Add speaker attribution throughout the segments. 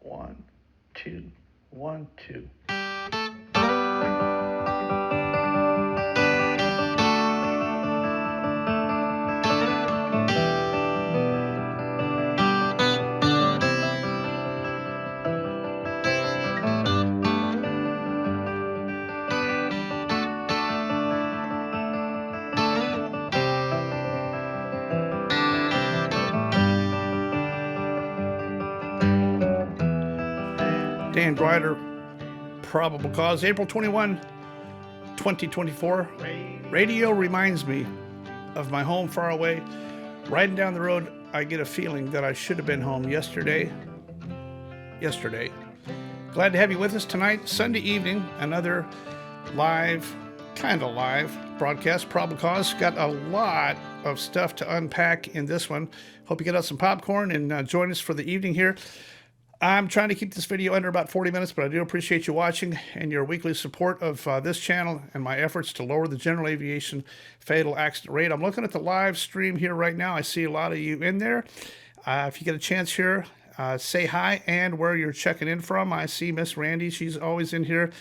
Speaker 1: One, two, 1, 2. Dan Grider, probable cause, April 21, 2024. Radio reminds me of my home far away. Riding down the road, I get a feeling that I should have been home yesterday. Glad to have you with us tonight, Sunday evening, another kind of live broadcast, probable cause. Got a lot of stuff to unpack in this one. Hope you get out some popcorn and join us for the evening here. I'm trying to keep this video under about 40 minutes, but I do appreciate you watching and your weekly support of this channel and my efforts to lower the general aviation fatal accident rate. I'm looking at the live stream here right now. I see a lot of you in there. If you get a chance here, say hi and where you're checking in from. I see Miss Randy. She's always in here.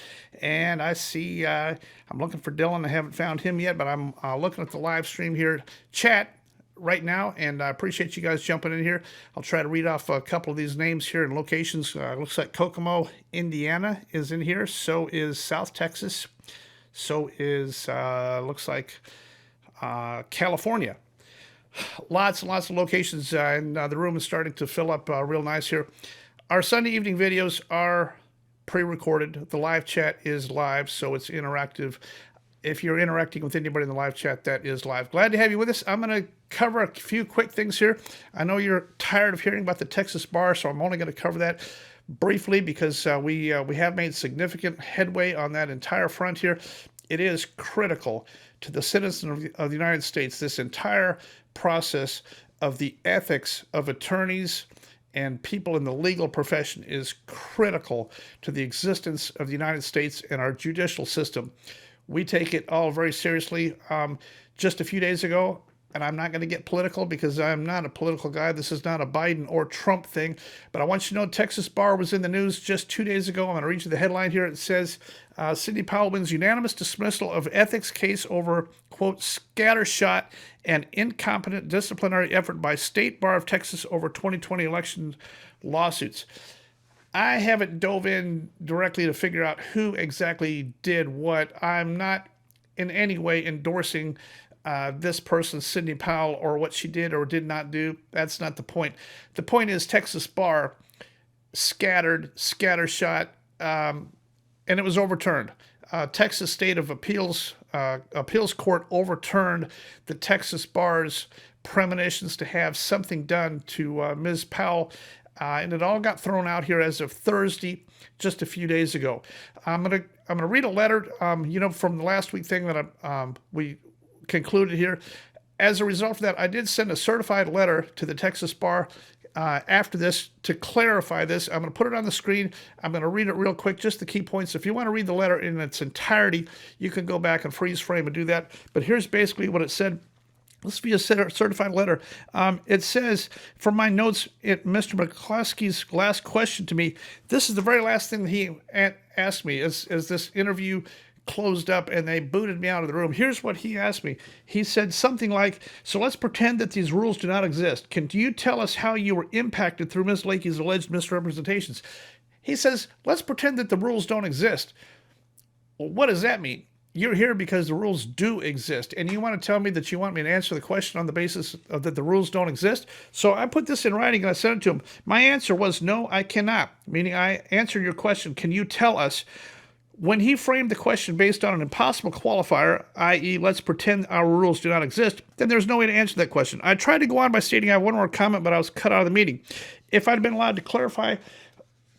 Speaker 1: And I see, I'm looking for Dylan. I haven't found him yet, but I'm looking at the live stream here. Chat right now, and I appreciate you guys jumping in here. I'll try to read off a couple of these names here and locations. Looks like Kokomo, Indiana is in here. So is South Texas. So is, looks like California. Lots and lots of locations, and the room is starting to fill up real nice here. Our Sunday evening videos are pre-recorded. The live chat is live, so it's interactive. If you're interacting with anybody in the live chat, that is live. Glad to have you with us. I'm going to cover a few quick things here. I know you're tired of hearing about the Texas bar, so I'm only going to cover that briefly because we have made significant headway on that entire front here. It is critical to the citizens of the United States, this entire process of the ethics of attorneys and people in the legal profession is critical to the existence of the United States and our judicial system. We take it all very seriously. Just a few days ago, and I'm not going to get political because I'm not a political guy. This is not a Biden or Trump thing. But I want you to know Texas bar was in the news just 2 days ago. I'm going to read you the headline here. It says, Sidney Powell wins unanimous dismissal of ethics case over, quote, scattershot and incompetent disciplinary effort by State Bar of Texas over 2020 election lawsuits. I haven't dove in directly to figure out who exactly did what. I'm not in any way endorsing this person, Sidney Powell, or what she did or did not do. That's not the point. The point is Texas bar scattershot, and it was overturned. Texas State of Appeals Court overturned the Texas bar's premonitions to have something done to Ms. Powell. And it all got thrown out here as of Thursday, just a few days ago. I'm gonna read a letter, from the last week thing that we concluded here. As a result of that, I did send a certified letter to the Texas bar after this to clarify this. I'm going to put it on the screen. I'm going to read it real quick, just the key points. If you want to read the letter in its entirety, you can go back and freeze frame and do that. But here's basically what it said. This will be a certified letter. It says, from my notes, Mr. McCloskey's last question to me, this is the very last thing that he asked me as this interview closed up and they booted me out of the room. Here's what he asked me. He said something like, so let's pretend that these rules do not exist. Can you tell us how you were impacted through Ms. Lakey's alleged misrepresentations? He says, let's pretend that the rules don't exist. Well, what does that mean? You're here because the rules do exist, and you want to tell me that you want me to answer the question on the basis of that the rules don't exist? So I put this in writing and I sent it to him. My answer was, no, I cannot, meaning I answered your question, can you tell us? When he framed the question based on an impossible qualifier, i.e., let's pretend our rules do not exist, then there's no way to answer that question. I tried to go on by stating I have one more comment, but I was cut out of the meeting. If I'd been allowed to clarify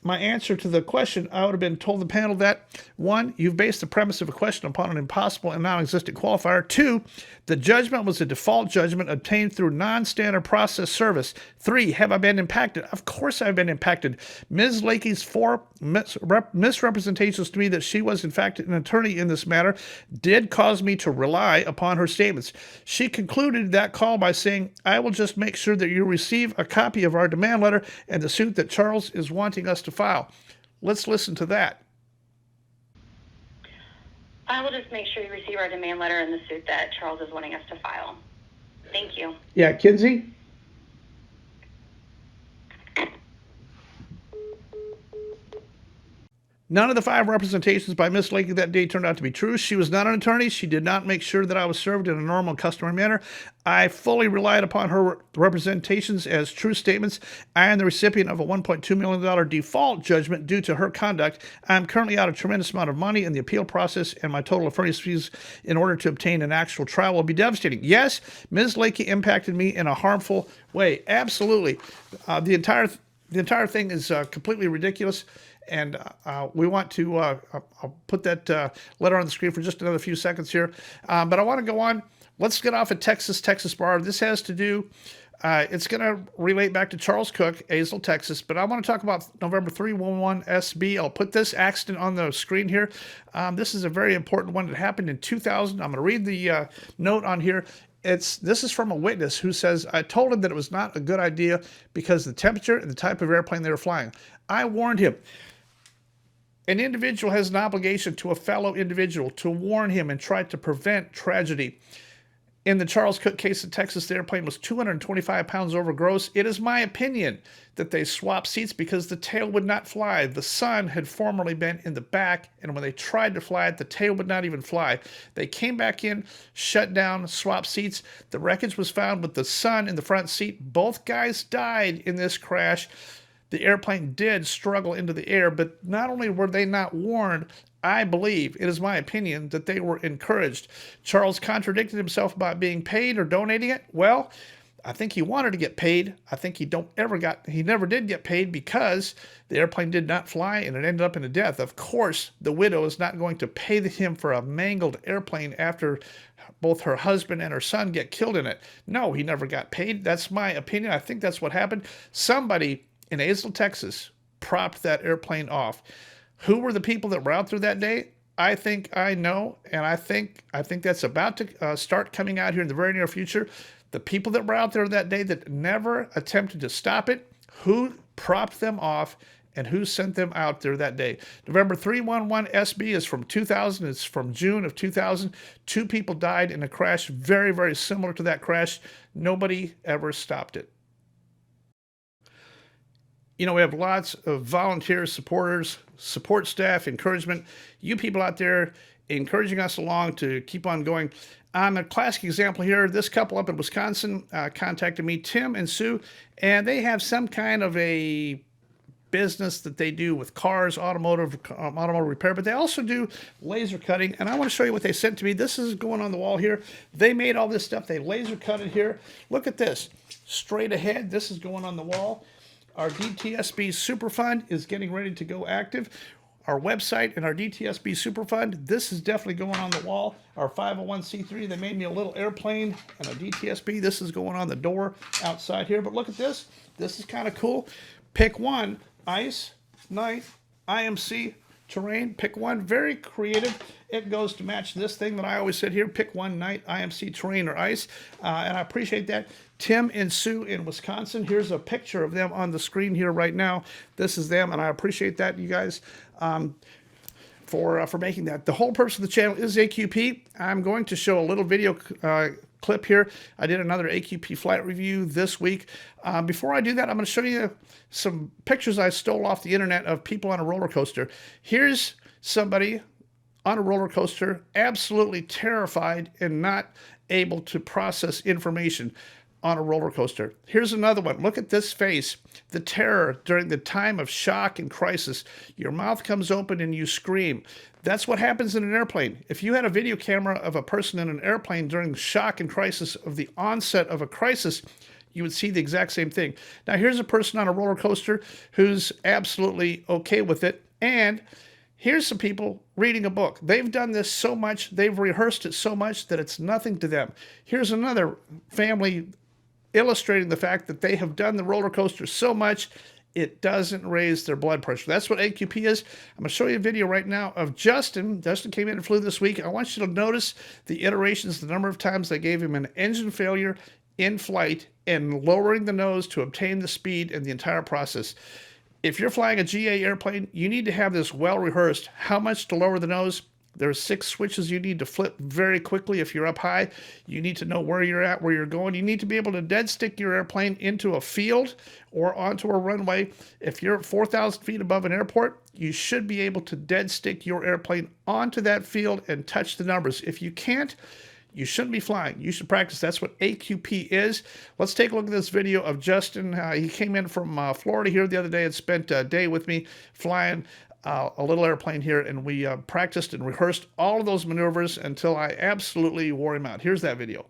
Speaker 1: my answer to the question, I would have been told the panel that, 1, you've based the premise of a question upon an impossible and non-existent qualifier. 2, the judgment was a default judgment obtained through non-standard process service. 3, have I been impacted? Of course I've been impacted. Ms. Lakey's 4 misrepresentations to me that she was in fact an attorney in this matter did cause me to rely upon her statements. She concluded that call by saying, I will just make sure that you receive a copy of our demand letter and the suit that Charles is wanting us to file. Let's listen to that.
Speaker 2: I will just make sure you receive our demand letter in the suit that Charles is wanting us to file. Thank you.
Speaker 1: Yeah, Kinsey? None of the 5 representations by Miss Lakey that day turned out to be true. She was not an attorney. She did not make sure that I was served in a normal customary manner. I fully relied upon her representations as true statements. I am the recipient of a $1.2 million default judgment due to her conduct. I am currently out a tremendous amount of money in the appeal process, and my total attorney's fees in order to obtain an actual trial will be devastating. Yes, Ms. Lakey impacted me in a harmful way. Absolutely. The entire thing is completely ridiculous. And we want to I'll put that letter on the screen for just another few seconds here. But I want to go on. Let's get off at Texas bar. This has to do, it's going to relate back to Charles Cook, Azle, Texas. But I want to talk about November 311 SB. I'll put this accident on the screen here. This is a very important one that happened in 2000. I'm going to read the note on here. This is from a witness who says, I told him that it was not a good idea because of the temperature and the type of airplane they were flying. I warned him. An individual has an obligation to a fellow individual to warn him and try to prevent tragedy. In the Charles Cook case in Texas, the airplane was 225 pounds over gross. It is my opinion that they swapped seats because the tail would not fly. The son had formerly been in the back, and when they tried to fly it, the tail would not even fly. They came back in, shut down, swapped seats. The wreckage was found with the son in the front seat. Both guys died in this crash. The airplane did struggle into the air, but not only were they not warned, I believe, it is my opinion, that they were encouraged. Charles contradicted himself about being paid or donating it. Well, I think he wanted to get paid. I think he never did get paid because the airplane did not fly and it ended up in a death. Of course, the widow is not going to pay him for a mangled airplane after both her husband and her son get killed in it. No, he never got paid. That's my opinion. I think that's what happened. Somebody in Azle, Texas, propped that airplane off. Who were the people that were out there that day? I think I know, and I think that's about to start coming out here in the very near future. The people that were out there that day that never attempted to stop it, who propped them off, and who sent them out there that day. November 311 SB is from 2000. It's from June of 2000. 2 people died in a crash very, very similar to that crash. Nobody ever stopped it. You know, we have lots of volunteers, supporters, support staff, encouragement. You people out there encouraging us along to keep on going. A classic example here, this couple up in Wisconsin contacted me, Tim and Sue, and they have some kind of a business that they do with cars, automotive repair, but they also do laser cutting. And I want to show you what they sent to me. This is going on the wall here. They made all this stuff. They laser cut it here. Look at this. Straight ahead, this is going on the wall. Our DTSB Super Fund is getting ready to go active. Our website and our DTSB Super Fund, this is definitely going on the wall. Our 501c3, they made me a little airplane and a DTSB. This is going on the door outside here. But look at this. This is kind of cool. Pick one, ice, night, IMC, terrain. Pick one, very creative. It goes to match this thing that I always said here. Pick one, night, IMC, terrain, or ice. And I appreciate that. Tim and Sue in Wisconsin. Here's a picture of them on the screen here right now. This is them, and I appreciate that, you guys, for making that. The whole purpose of the channel is AQP. I'm going to show a little video clip here. I did another AQP flight review this week. Before I do that, I'm going to show you some pictures I stole off the internet of people on a roller coaster. Here's somebody on a roller coaster, absolutely terrified and not able to process information on a roller coaster. Here's another one. Look at this face. The terror during the time of shock and crisis. Your mouth comes open and you scream. That's what happens in an airplane. If you had a video camera of a person in an airplane during the shock and crisis of the onset of a crisis, you would see the exact same thing. Now here's a person on a roller coaster who's absolutely okay with it. And here's some people reading a book. They've done this so much, they've rehearsed it so much that it's nothing to them. Here's another family illustrating the fact that they have done the roller coaster so much, it doesn't raise their blood pressure. That's what AQP is. I'm going to show you a video right now of Justin. Justin came in and flew this week. I want you to notice the iterations, the number of times they gave him an engine failure in flight and lowering the nose to obtain the speed and the entire process. If you're flying a GA airplane, you need to have this well rehearsed. How much to lower the nose? There's 6 switches you need to flip very quickly. If you're up high, you need to know where you're at, where you're going. You need to be able to dead stick your airplane into a field or onto a runway. If you're 4,000 feet above an airport, you should be able to dead stick your airplane onto that field and touch the numbers. If you can't, you shouldn't be flying. You should practice. That's what AQP is. Let's take a look at this video of Justin. He came in from Florida here the other day and spent a day with me flying a little airplane here, and we practiced and rehearsed all of those maneuvers until I absolutely wore him out. Here's that video.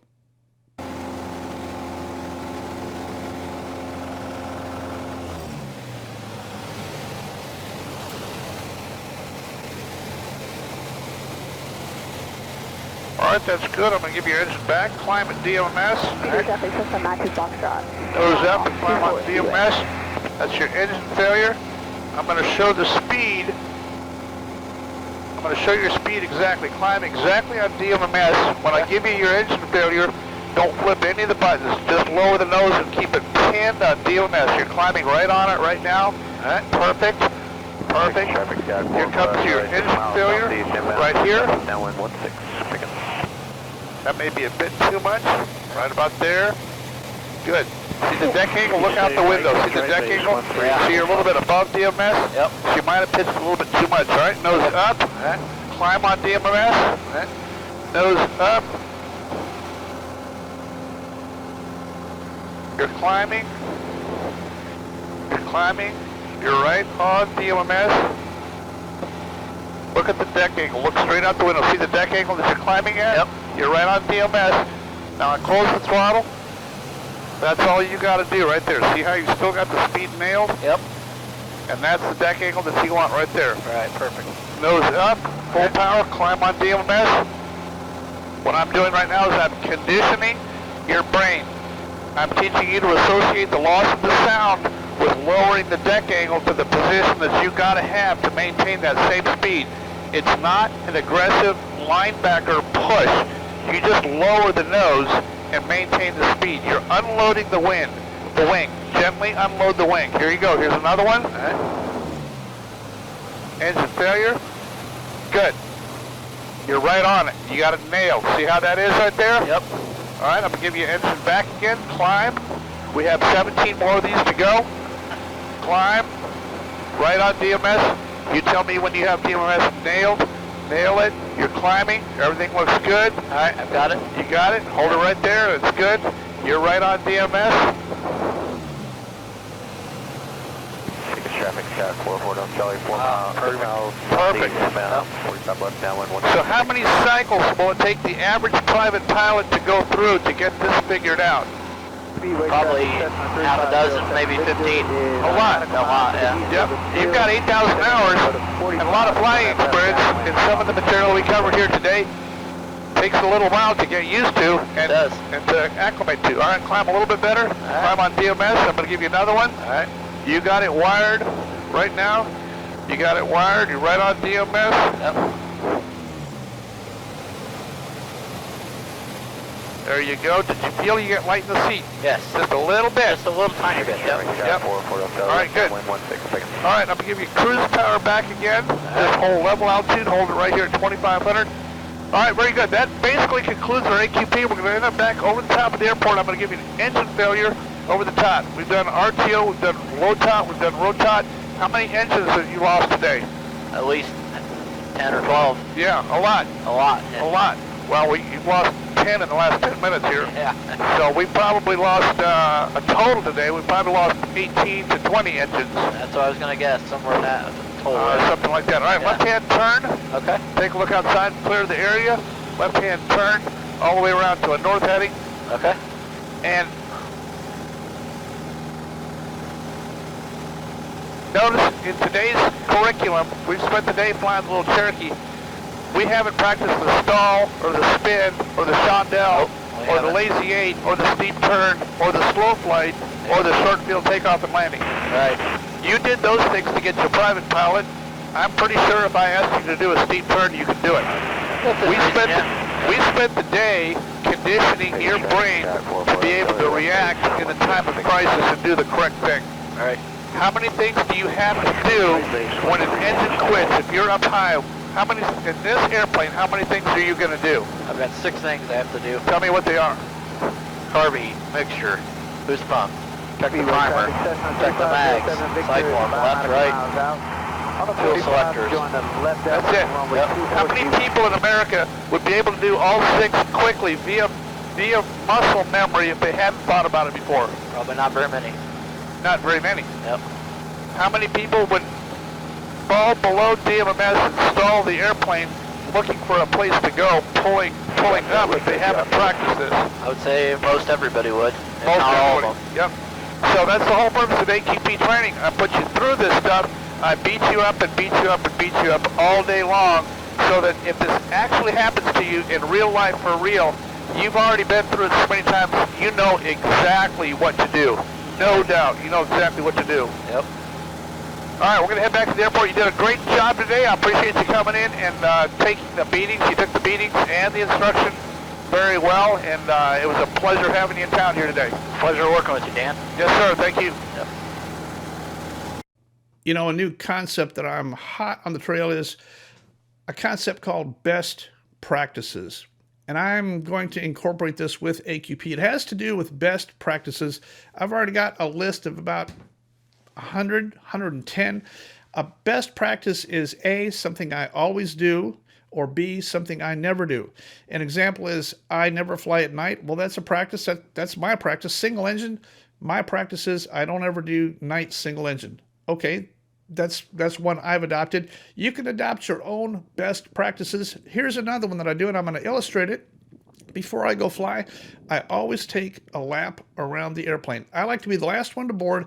Speaker 3: All right, that's good. I'm going to give you your engine back. Climb at DMS.
Speaker 4: Nose
Speaker 3: up and climb on DMS. That's your engine failure. I'm going to show the speed. I'm going to show your speed exactly. Climb exactly on DMS. When I give you your engine failure, don't flip any of the buttons. Just lower the nose and keep it pinned on DMS. You're climbing right on it right now. All right, perfect. Perfect. Here comes your engine failure right here. That may be a bit too much. Right about there. Good. See the deck angle? Look out the window. See the deck angle? See you're a little bit above DMS?
Speaker 5: Yep.
Speaker 3: She might have pitched a little bit too much. All right, nose up. Climb on DMS. Nose up. You're climbing. You're climbing. You're right on DMS. Look at the deck angle. Look straight out the window. See the deck angle that you're climbing at?
Speaker 5: Yep.
Speaker 3: You're right on DMS. Now I close the throttle. That's all you got to do right there. See how you still got the speed nailed?
Speaker 5: Yep.
Speaker 3: And that's the deck angle that you want right there.
Speaker 5: Right, perfect.
Speaker 3: Nose up, full power, climb on DMS. What I'm doing right now is I'm conditioning your brain. I'm teaching you to associate the loss of the sound with lowering the deck angle to the position that you got to have to maintain that same speed. It's not an aggressive linebacker push. You just lower the nose and maintain the speed. You're unloading the wing. Gently unload the wing. Here you go. Here's another one. Engine failure. Good. You're right on it. You got it nailed. See how that is right there?
Speaker 5: Yep.
Speaker 3: All right, I'm going to give you engine back again. Climb. We have 17 more of these to go. Climb. Right on DMS. You tell me when you have DMS nailed. Nail it. You're climbing. Everything looks good.
Speaker 5: All right, I've got it.
Speaker 3: You got it. Hold it right there. It's good. You're right on DMS.
Speaker 6: Traffic shot 44 down Charlie 4 miles, 3 miles.
Speaker 3: Perfect.
Speaker 6: 45 left downwind 1.
Speaker 3: So how many cycles will it take the average private pilot to go through to get this figured out?
Speaker 5: Probably half a dozen, maybe 15.
Speaker 3: A lot.
Speaker 5: A lot, yeah.
Speaker 3: Yep. You've got 8,000 hours and a lot of flying experience, and some of the material we covered here today takes a little while to get used to and to acclimate to. All right, climb a little bit better. Climb on DMS. I'm going to give you another one.
Speaker 5: All right.
Speaker 3: You got it wired right now. You got it wired. You're right on DMS.
Speaker 5: Yep.
Speaker 3: There you go. Did you feel you get light in the seat?
Speaker 5: Yes.
Speaker 3: Just a little bit.
Speaker 5: Just a little tiny bit. Yep.
Speaker 3: Yep. All right, good. All right, I'm going to give you cruise power back again. Just hold level altitude. Hold it right here at 2,500. All right, very good. That basically concludes our AQP. We're going to end up back over the top of the airport. I'm going to give you an engine failure over the top. We've done RTO, we've done low top, we've done rotot. How many engines have you lost today?
Speaker 5: At least 10 or 12.
Speaker 3: Yeah, a lot.
Speaker 5: A lot. Yeah.
Speaker 3: A lot. Well, you've lost 10 in the last 10 minutes here.
Speaker 5: Yeah.
Speaker 3: So we probably lost a total today. We probably lost 18 to 20 engines.
Speaker 5: That's what I was going to guess, somewhere in that total.
Speaker 3: Something like that. All right,
Speaker 5: Yeah.
Speaker 3: left-hand turn.
Speaker 5: Okay.
Speaker 3: Take a look outside and clear the area. Left-hand turn all the way around to a north heading.
Speaker 5: Okay.
Speaker 3: And notice in today's curriculum, we've spent the day flying the little Cherokee. We haven't practiced the stall or the spin or the chandelle or the lazy 8 or the steep turn or the slow flight or the short field takeoff and landing.
Speaker 5: Right.
Speaker 3: You did those things to get your private pilot. I'm pretty sure if I asked you to do a steep turn, you could do it. We spent the day conditioning your brain to be able to react in a time of crisis and do the correct thing.
Speaker 5: All right.
Speaker 3: How many things do you have to do when an engine quits? If you're up high, how many, in this airplane, how many things are you going to do?
Speaker 5: I've got 6 things I have to do.
Speaker 3: Tell me what they are.
Speaker 5: Carb heat, mixture, boost pump, check the primer, check the mags, sidewalk, left, right, fuel selectors.
Speaker 3: That's it. Yep. How many people in America would be able to do all 6 quickly via muscle memory if they hadn't thought about it before?
Speaker 5: Probably not very many.
Speaker 3: Not very many.
Speaker 5: Yep.
Speaker 3: How many people would fall below DMMS and stall the airplane looking for a place to go, pulling up if they haven't practiced this?
Speaker 5: I would say most everybody would.
Speaker 3: Most
Speaker 5: not all of
Speaker 3: everybody.
Speaker 5: them.
Speaker 3: Yep. So that's the whole purpose of AQP training. I put you through this stuff. I beat you up and beat you up and beat you up all day long, so that if this actually happens to you in real life for real, you've already been through it so many times, you know exactly what to do. No doubt, you know exactly what to do.
Speaker 5: Yep.
Speaker 3: All right, we're going to head back to the airport. You did a great job today. I appreciate you coming in and taking the beatings. You took the beatings and the instruction very well, and it was a pleasure having you in town here today.
Speaker 5: Pleasure working with you, Dan.
Speaker 3: Yes, sir. Thank you.
Speaker 5: Yep.
Speaker 1: You know, a new concept that I'm hot on the trail is a concept called best practices. And I'm going to incorporate this with AQP. It has to do with best practices. I've already got a list of about 100, 110. A best practice is A, something I always do, or B, something I never do. An example is I never fly at night. Well, that's a practice. That's my practice. Single engine, my practice is I don't ever do night single engine. Okay, that's one I've adopted. You can adopt your own best practices. Here's another one that I do, and I'm going to illustrate it. Before I go fly, I always take a lap around the airplane. I like to be the last one to board.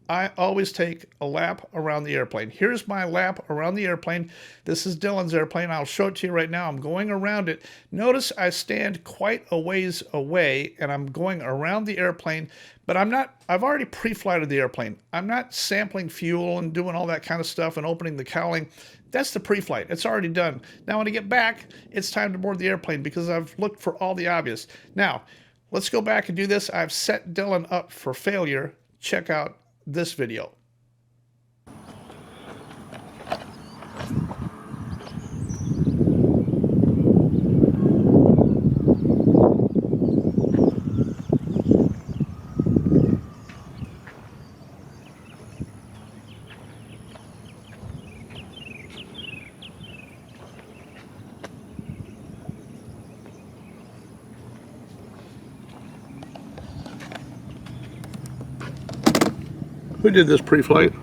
Speaker 1: I always take a lap around the airplane. Here's my lap around the airplane. This is Dylan's airplane. I'll show it to you right now. I'm going around it. Notice I stand quite a ways away, and I'm going around the airplane, but I've already pre-flighted the airplane. I'm not sampling fuel and doing all that kind of stuff and opening the cowling. That's the pre-flight. It's already done. Now when I get back, it's time to board the airplane because I've looked for all the obvious. Now, let's go back and do this. I've set Dylan up for failure. Check out this video. Who did this pre-flight?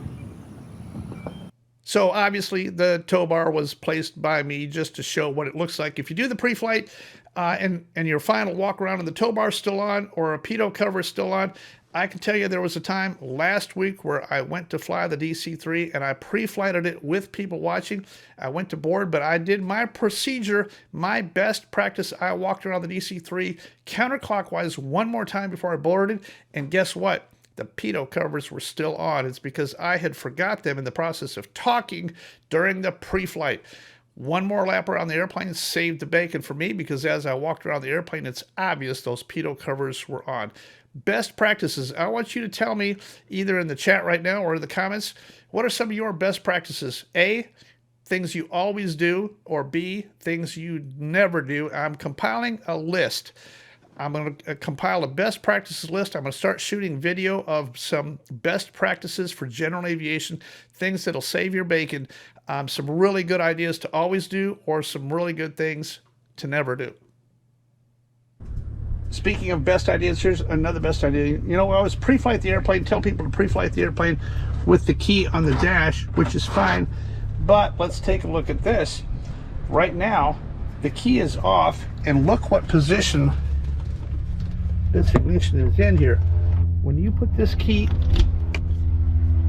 Speaker 1: So obviously the tow bar was placed by me just to show what it looks like. If you do the pre-flight and your final walk around and the tow bar is still on or a pitot cover is still on, I can tell you there was a time last week where I went to fly the DC-3 and I pre-flighted it with people watching. I went to board, but I did my procedure, my best practice. I walked around the DC-3 counterclockwise one more time before I boarded, and guess what? The pitot covers were still on. It's because I had forgot them in the process of talking during the pre-flight. One more lap around the airplane saved the bacon for me because as I walked around the airplane, it's obvious those pitot covers were on. Best practices. I want you to tell me either in the chat right now or in the comments, what are some of your best practices? A, things you always do, or B, things you never do. I'm compiling a list. I'm going to compile a best practices list. I'm going to start shooting video of some best practices for general aviation, things that'll save your bacon, some really good ideas to always do, or some really good things to never do. Speaking of best ideas, here's another best idea. You know, I always pre-flight the airplane, tell people to pre-flight the airplane with the key on the dash, which is fine. But let's take a look at this. Right now, the key is off, and look what position this ignition is in here. When you put this key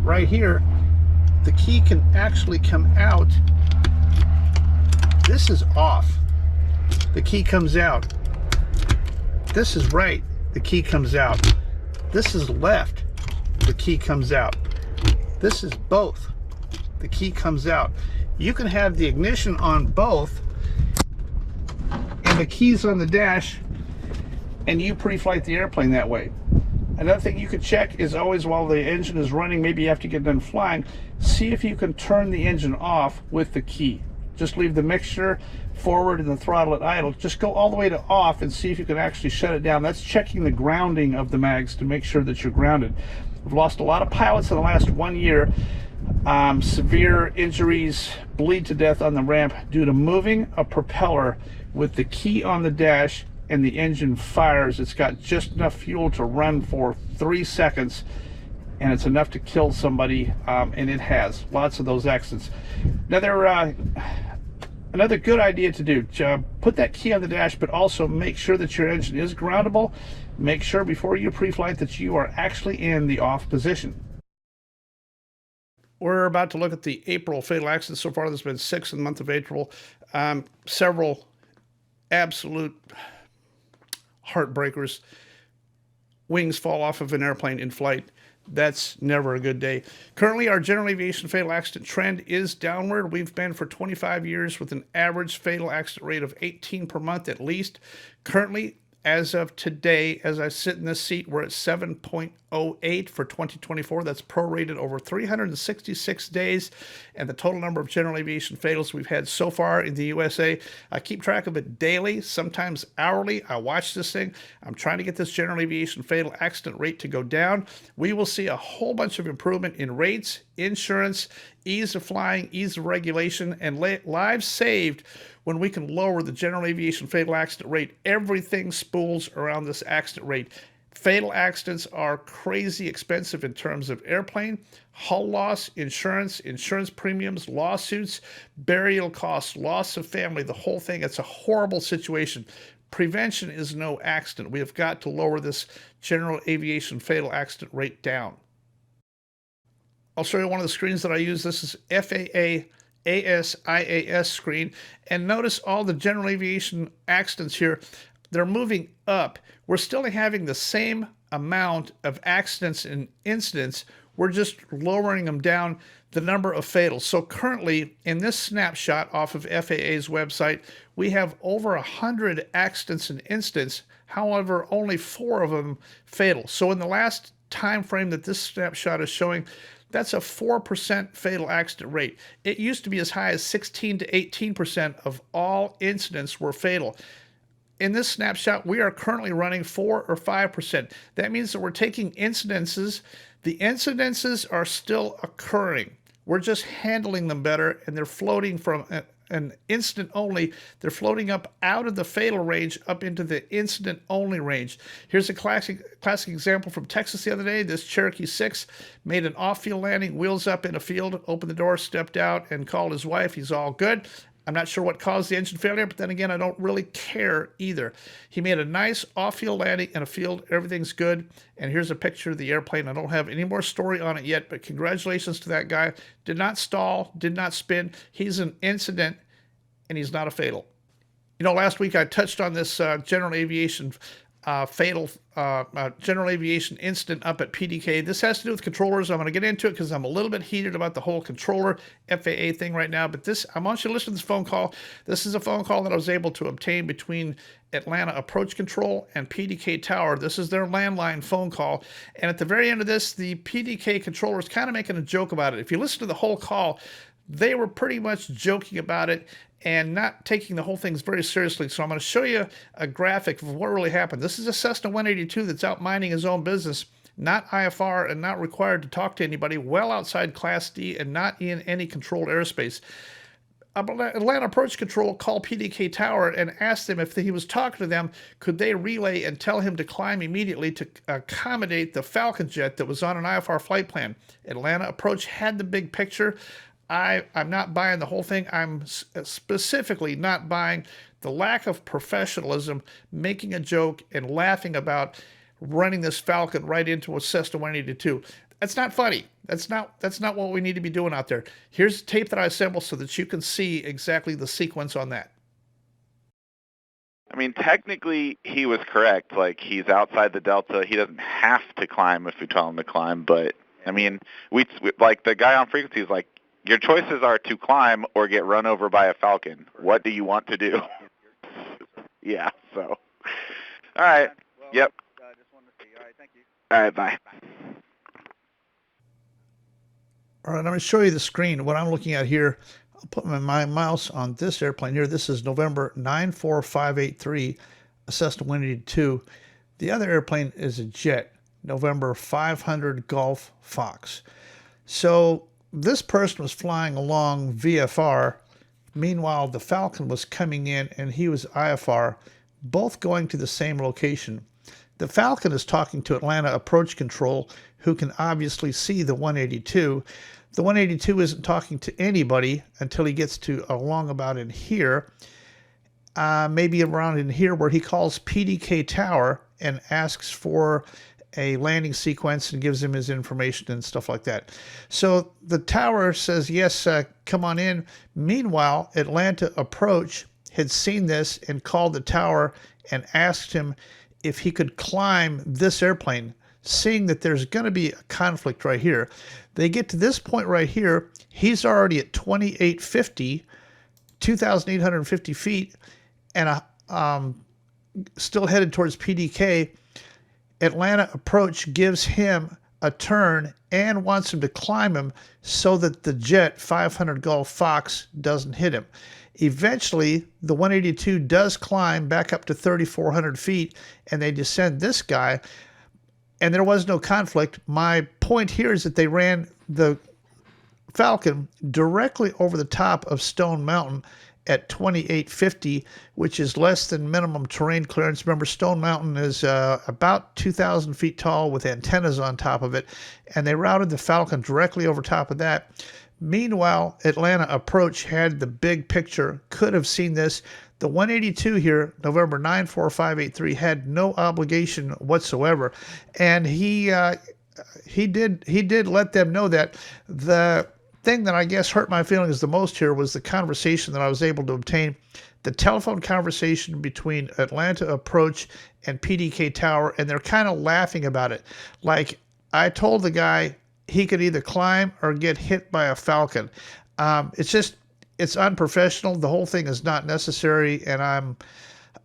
Speaker 1: right here, the key can actually come out. This is off. The key comes out. This is right. The key comes out. This is left. The key comes out. This is both. The key comes out. You can have the ignition on both and the keys on the dash, and you pre-flight the airplane that way. Another thing you could check is always while the engine is running, maybe you have to get done flying, see if you can turn the engine off with the key. Just leave the mixture forward and the throttle at idle. Just go all the way to off and see if you can actually shut it down. That's checking the grounding of the mags to make sure that you're grounded. We've lost a lot of pilots in the last 1 year. Severe injuries, bleed to death on the ramp due to moving a propeller with the key on the dash and the engine fires. It's got just enough fuel to run for 3 seconds, and it's enough to kill somebody, and it has. Lots of those accidents. Another good idea to do, put that key on the dash, but also make sure that your engine is groundable. Make sure before you pre-flight that you are actually in the off position. We're about to look at the April fatal accidents. So far, there's been 6 in the month of April. Several absolute heartbreakers. Wings fall off of an airplane in flight. That's never a good day. Currently, our general aviation fatal accident trend is downward. We've been for 25 years with an average fatal accident rate of 18 per month at least. Currently, as of today, as I sit in this seat, we're at 7.08 for 2024. That's prorated over 366 days. And the total number of general aviation fatals we've had so far in the USA, I keep track of it daily, sometimes hourly. I watch this thing. I'm trying to get this general aviation fatal accident rate to go down. We will see a whole bunch of improvement in rates, insurance, ease of flying, ease of regulation, and lives saved when we can lower the general aviation fatal accident rate. Everything spools around this accident rate. Fatal accidents are crazy expensive in terms of airplane, hull loss, insurance premiums, lawsuits, burial costs, loss of family, the whole thing. It's a horrible situation. Prevention is no accident. We have got to lower this general aviation fatal accident rate down. I'll show you one of the screens that I use. This is FAA ASIAS screen, and notice all the general aviation accidents here. They're moving up. We're still having the same amount of accidents and incidents. We're just lowering them down, the number of fatals. So currently, in this snapshot off of FAA's website, we have over 100 accidents and incidents. However, only 4 of them fatal. So in the last time frame that this snapshot is showing, that's a 4% fatal accident rate. It used to be as high as 16 to 18% of all incidents were fatal. In this snapshot, we are currently running 4 or 5%. That means that we're taking incidences. The incidences are still occurring. We're just handling them better, and they're floating from an incident only. They're floating up out of the fatal range up into the incident only range. Here's a classic example from Texas the other day. This Cherokee 6 made an off-field landing, wheels up in a field, opened the door, stepped out, and called his wife. He's all good. I'm not sure what caused the engine failure, but then again, I don't really care either. He made a nice off-field landing in a field. Everything's good. And here's a picture of the airplane. I don't have any more story on it yet, but congratulations to that guy. Did not stall, did not spin. He's an incident, and he's not a fatal. You know, last week I touched on this general aviation general aviation incident up at PDK. This has to do with controllers. I'm going to get into it because I'm a little bit heated about the whole controller FAA thing right now. But I want you to listen to this phone call. This is a phone call that I was able to obtain between Atlanta Approach Control and PDK Tower. This is their landline phone call. And at the very end of this, the PDK controller is kind of making a joke about it. If you listen to the whole call, they were pretty much joking about it and not taking the whole thing very seriously. So I'm going to show you a graphic of what really happened. This is a Cessna 182 that's out minding his own business, not IFR and not required to talk to anybody, well outside Class D and not in any controlled airspace. Atlanta Approach Control called PDK Tower and asked them if he was talking to them, could they relay and tell him to climb immediately to accommodate the Falcon jet that was on an IFR flight plan. Atlanta Approach had the big picture. I'm not buying the whole thing. I'm specifically not buying the lack of professionalism, making a joke and laughing about running this Falcon right into a Cessna 182. That's not funny. That's not what we need to be doing out there. Here's the tape that I assembled so that you can see exactly the sequence on that.
Speaker 4: I mean, technically, he was correct. Like, he's outside the Delta. He doesn't have to climb if we tell him to climb. But, I mean, we like the guy on frequency is like, your choices are to climb or get run over by a Falcon. What do you want to do? Yeah, so. All right. Yep.
Speaker 5: Just wanted to see. All right, thank you.
Speaker 4: All right, bye.
Speaker 1: All right, I'm going to show you the screen. What I'm looking at here, I'll put my mouse on this airplane here. This is November 94583, a Cessna 182. The other airplane is a jet, November 500 Golf Fox. So this person was flying along VFR. Meanwhile, the Falcon was coming in and he was IFR, both going to the same location. The Falcon is talking to Atlanta Approach Control, who can obviously see the 182. The 182 isn't talking to anybody until he gets to along about in here, maybe around in here where he calls PDK Tower and asks for a landing sequence and gives him his information and stuff like that. So the tower says, yes, come on in. Meanwhile, Atlanta Approach had seen this and called the tower and asked him if he could climb this airplane, seeing that there's going to be a conflict right here. They get to this point right here. He's already at 2850, 2,850 feet, and still headed towards PDK. Atlanta Approach gives him a turn and wants him to climb him so that the jet 500 Golf Fox doesn't hit him. Eventually, the 182 does climb back up to 3,400 feet, and they descend this guy, and there was no conflict. My point here is that they ran the Falcon directly over the top of Stone Mountain at 2850, which is less than minimum terrain clearance. Remember, Stone Mountain is about 2,000 feet tall with antennas on top of it, and they routed the Falcon directly over top of that. Meanwhile, Atlanta Approach had the big picture, could have seen this. The 182 here, November 94583, had no obligation whatsoever, and he did let them know that. The thing that I guess hurt my feelings the most here was the conversation that I was able to obtain, the telephone conversation between Atlanta Approach and PDK Tower, and they're kind of laughing about it. Like, I told the guy he could either climb or get hit by a Falcon. It's unprofessional. The whole thing is not necessary, and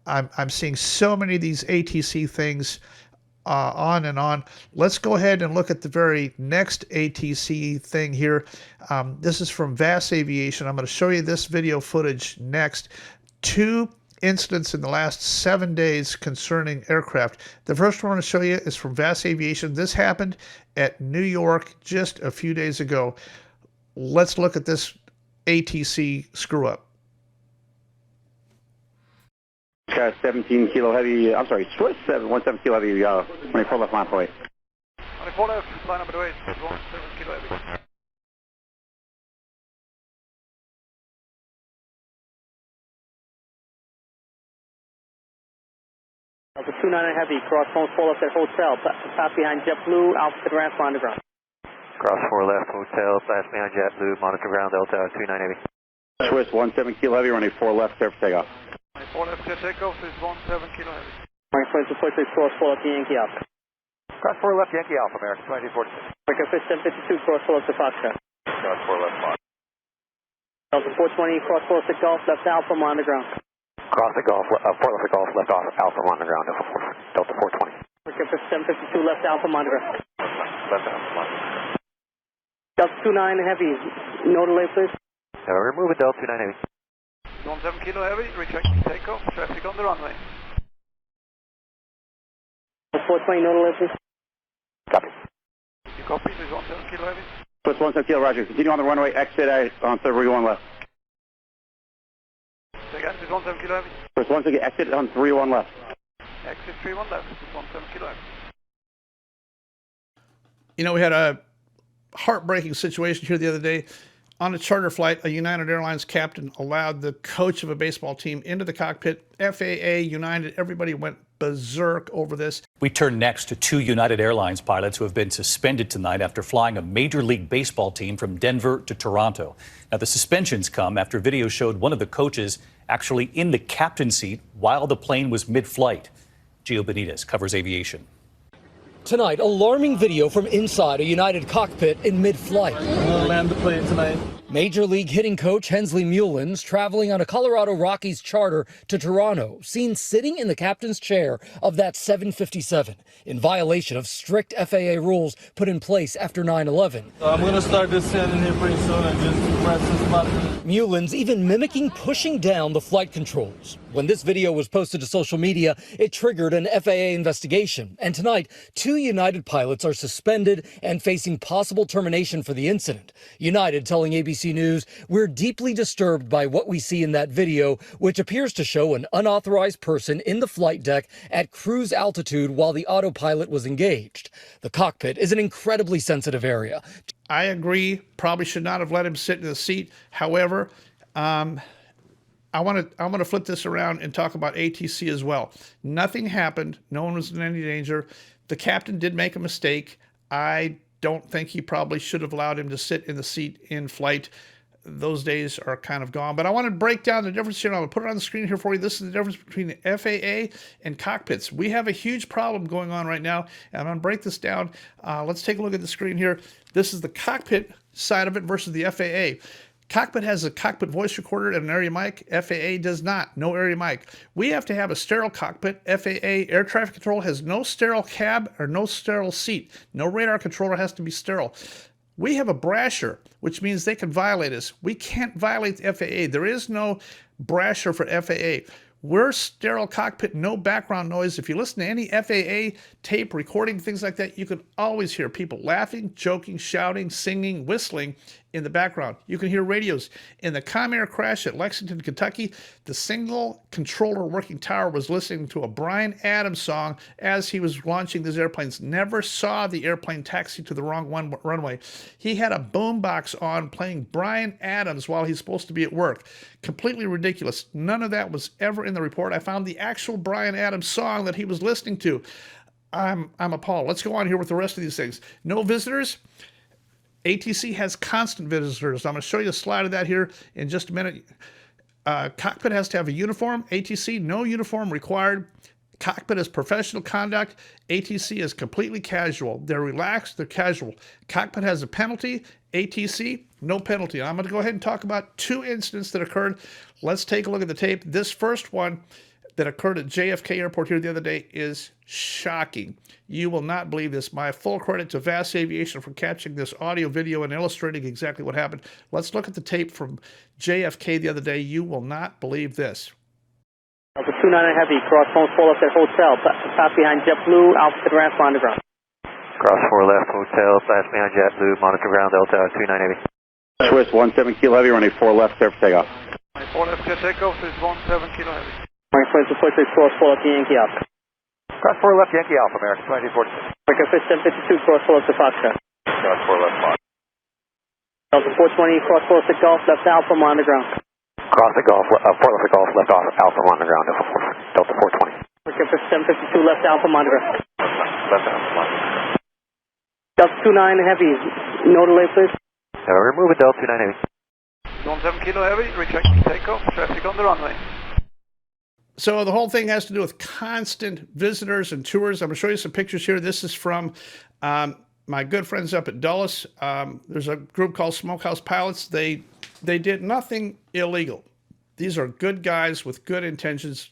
Speaker 1: I'm seeing so many of these ATC things on and on. Let's go ahead and look at the very next ATC thing here. This is from VAS Aviation. I'm going to show you this video footage next. 2 incidents in the last 7 days concerning aircraft. The first one I want to show you is from VAS Aviation. This happened at New York just a few days ago. Let's look at this ATC screw up.
Speaker 7: Got 17 kilo heavy, I'm sorry, Swiss 17 kilo heavy, 24 left line point.
Speaker 3: 24 left, line number 2 8, 17 kilo heavy.
Speaker 8: Alpha 29 heavy, cross phone 4 left at hotel, pass behind JetBlue, Alpha to ramp, monitor ground.
Speaker 6: Cross 4 left, hotel, pass behind JetBlue, monitor ground, Delta 29 heavy.
Speaker 7: Swiss 17 kilo heavy, running 4 left, clear for takeoff.
Speaker 3: 24 left, clear takeoff, is 17 kilo heavy.
Speaker 8: Running 2246, cross 4 left, Yankee Alpha.
Speaker 6: Cross 4 left, Yankee Alpha, American 2246.
Speaker 8: Breakup 752, cross 4 left to Foxtrot.
Speaker 6: Cross 4 left, Fox.
Speaker 8: Delta 420, cross 4 left to Golf, left Alpha, monitor ground.
Speaker 6: Cross the Golf, 4 left to Golf, left off, Alpha monitor ground, Delta 420.
Speaker 8: Breakup 752, left Alpha, monitor ground.
Speaker 6: Left Alpha monitor.
Speaker 8: Delta 29 heavy, no delay please.
Speaker 6: We're moving Delta 29 heavy.
Speaker 3: 17 kilo heavy, retracting takeoff, traffic on the runway.
Speaker 8: 420, no delay please.
Speaker 6: Copy.
Speaker 3: You copy, is 17 kilo heavy.
Speaker 7: Swiss 17 kilo, roger. Continue on the runway, exit on 301 left.
Speaker 3: Say again, is 17 kilo heavy.
Speaker 7: Swiss 17 exit on 301 left.
Speaker 3: Exit 31 left, is 17 kilo heavy.
Speaker 1: You know, we had a heartbreaking situation here the other day. On a charter flight, a United Airlines captain allowed the coach of a baseball team into the cockpit. FAA, United, everybody went berserk over this.
Speaker 9: We turn next to 2 United Airlines pilots who have been suspended tonight after flying a Major League Baseball team from Denver to Toronto. Now, the suspensions come after video showed one of the coaches actually in the captain's seat while the plane was mid-flight. Gio Benitez covers aviation.
Speaker 10: Tonight, alarming video from inside a United cockpit in mid-flight.
Speaker 11: We'll land the plane tonight.
Speaker 10: Major League hitting coach Hensley Mullins traveling on a Colorado Rockies charter to Toronto, seen sitting in the captain's chair of that 757 in violation of strict FAA rules put in place after 9/11.
Speaker 11: I'm going to start descending here pretty soon and just press this button.
Speaker 10: Mullins even mimicking pushing down the flight controls. When this video was posted to social media, it triggered an FAA investigation. And tonight, 2 United pilots are suspended and facing possible termination for the incident. United telling ABC News, "We're deeply disturbed by what we see in that video, which appears to show an unauthorized person in the flight deck at cruise altitude while the autopilot was engaged. The cockpit is an incredibly sensitive area."
Speaker 1: I agree. Probably should not have let him sit in the seat. However, I want to flip this around and talk about ATC as well. Nothing happened. No one was in any danger. The captain did make a mistake. I don't think he probably should have allowed him to sit in the seat in flight. Those days are kind of gone. But I want to break down the difference here. I'm going to put it on the screen here for you. This is the difference between the FAA and cockpits. We have a huge problem going on right now, and I'm going to break this down. Let's take a look at the screen here. This is the cockpit side of it versus the FAA. Cockpit has a cockpit voice recorder and an area mic. FAA does not. No area mic. We have to have a sterile cockpit. FAA air traffic control has no sterile cab or no sterile seat. No radar controller has to be sterile. We have a brasher, which means they can violate us. We can't violate the FAA. There is no brasher for FAA. We're sterile cockpit, no background noise. If you listen to any FAA tape, recording, things like that, you can always hear people laughing, joking, shouting, singing, whistling in the background. You can hear radios. In the Comair crash at Lexington, Kentucky, the single controller working tower was listening to a Bryan Adams song as he was launching these airplanes. Never saw the airplane taxi to the wrong runway. He had a boombox on playing Bryan Adams while he's supposed to be at work. Completely ridiculous. None of that was ever in the report. I found the actual Bryan Adams song that he was listening to. I'm appalled. Let's go on here with the rest of these things. No visitors. ATC has constant visitors. I'm going to show you a slide of that here in just a minute. Cockpit has to have a uniform. ATC, no uniform required. Cockpit is professional conduct. ATC is completely casual. They're relaxed. They're casual. Cockpit has a penalty. ATC, no penalty. I'm going to go ahead and talk about 2 incidents that occurred. Let's take a look at the tape. This first one that occurred at JFK Airport here the other day is shocking. You will not believe this. My full credit to Vass Aviation for capturing this audio, video, and illustrating exactly what happened. Let's look at the tape from JFK the other day. You will not believe this.
Speaker 8: Alpha 29 Heavy, cross phones fall up at hotel, pass behind JetBlue, Alpha ramp on the ground.
Speaker 6: Cross 4 left, hotel, pass behind JetBlue, monitor ground, Delta 29 Heavy.
Speaker 7: Swiss 17 kilo heavy, running 4 left, clear for takeoff.
Speaker 3: 4 left, clear takeoff, is 17 kilo heavy.
Speaker 8: Running 2246, cross fall up to Yankee Alpha.
Speaker 6: Cross 4 left, Yankee Alpha, American 2246.
Speaker 8: Breakup 752, cross fall up to Foxtrot.
Speaker 6: Cross 4 left, Fox.
Speaker 8: Delta 420, cross fall up to Golf, left Alpha, on the ground.
Speaker 6: Cross the Gulf, 4 left the Gulf, left Alpha on the ground, Delta 420.
Speaker 8: Breakup 752, left Alpha, on the ground.
Speaker 6: Left Alpha on the ground.
Speaker 8: Delta 29 Heavy, no delay please.
Speaker 6: We're moving Delta 29 Heavy.
Speaker 3: 17 kilo heavy, rejecting takeoff, traffic on the runway.
Speaker 1: So the whole thing has to do with constant visitors and tours. I'm going to show you some pictures here. This is from my good friends up at Dulles. There's a group called Smokehouse Pilots. They did nothing illegal. These are good guys with good intentions.